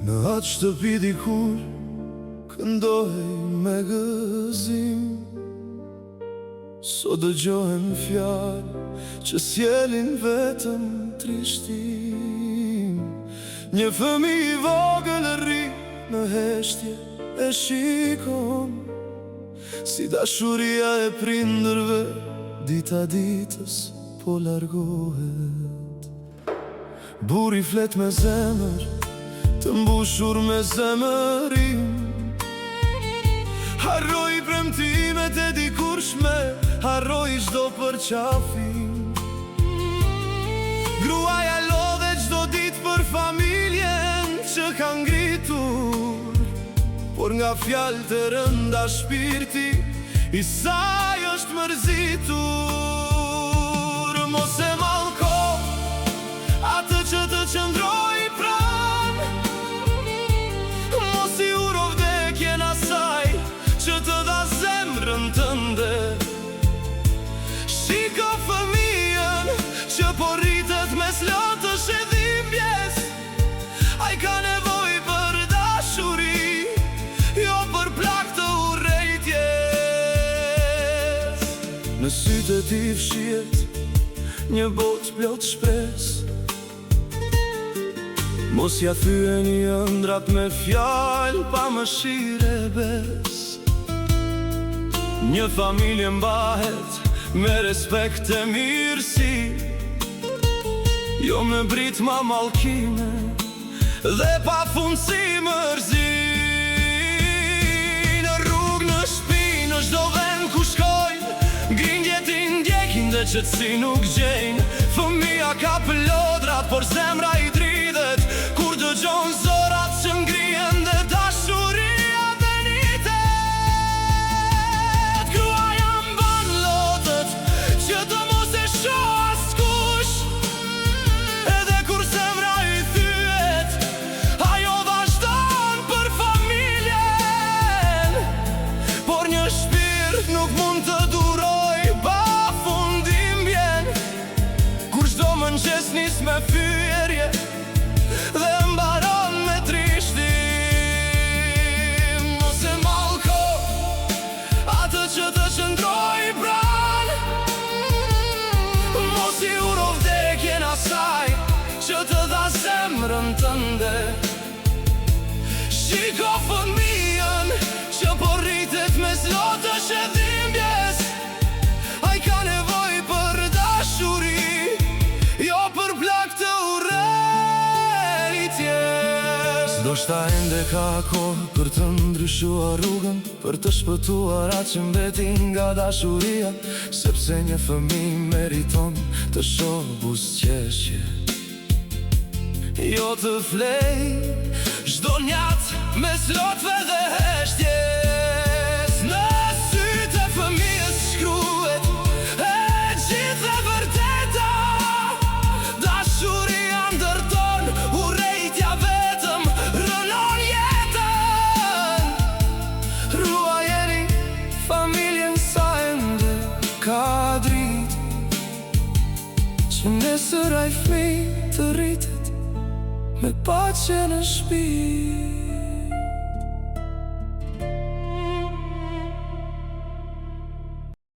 Në atë shtëpi dikur këndoj me gëzim, sot dëgjohem fjalë që sjellin vetëm trishtim. Një fëmijë i vogël rri në heshtje e shikon si dashuria e prindërve dita ditës po largohet. Burri flet me zemër të mbushur me zemërim, harroj premtimet e dikurshme, harroj çdo përqafim. Gruaja lodhe çdo ditë për familjen që ka ngritur, por nga fjalët e rënda shpirti i saj është mërzitur. Mos e mallko atë që të qëndroj pranë, mos i uro vdekjen asaj që të dha zemrën tënde. Shiko fëmijën që po rritet mes lotësh e dhimbjes, ai ka nevojë për dashuri, jo për plak të urrejtjes. Në sytë e tij fshihet një botë plot shpresë, mos ja thyeni ëndrat me fjalë pa mëshirë e bes. Një familje mbahet me respekt e mirësi, jo me britma mallkime dhe pa fundësi mërzi. Në rrugë, në shtëpi, në çdo vend ku shkojnë, grindjet i ndjekin dhe qetësi nuk gjejnë. Fëmia ka pëllodrat, por zemra i dridhet kur dëgjon zorat që ngrihen dhe dashuria venitet. Gruaja mban lotët që të mos e shoh askush, edhe kur zemra i thyet, ajo vazhdon për familjen. Por një shpirt nuk mund të duroj pa fundim bjen, kur çdo mëngjes nis me fyerje dhe mbaron me trishtim. Mos e mallko atë që të qëndroj pranë, mos i uro vdekjen asaj që të dha zemrën tënde. Shiko fëmijën që po rritet mes lotësh e dhimbjes, ai ka nevojë për dashuri, jo për plak të ndoshta ende ka kohë për të ndryshuar rrugën, për të shpëtuar atë që mbeti nga dashuria, sepse një fëmijë meriton të shoh buzëqeshje, jo të flej çdo njat mes lotëve dhe heshtjes. Në sytë e fëmijës shkruhet e gjithë e vërteta, dashuria ndërton, urrejtja vetëm rënon jetën. Ruajeni familjen sa ende ka dritë, që nesër ai fëmijë të rritet me paqe në shtëpi.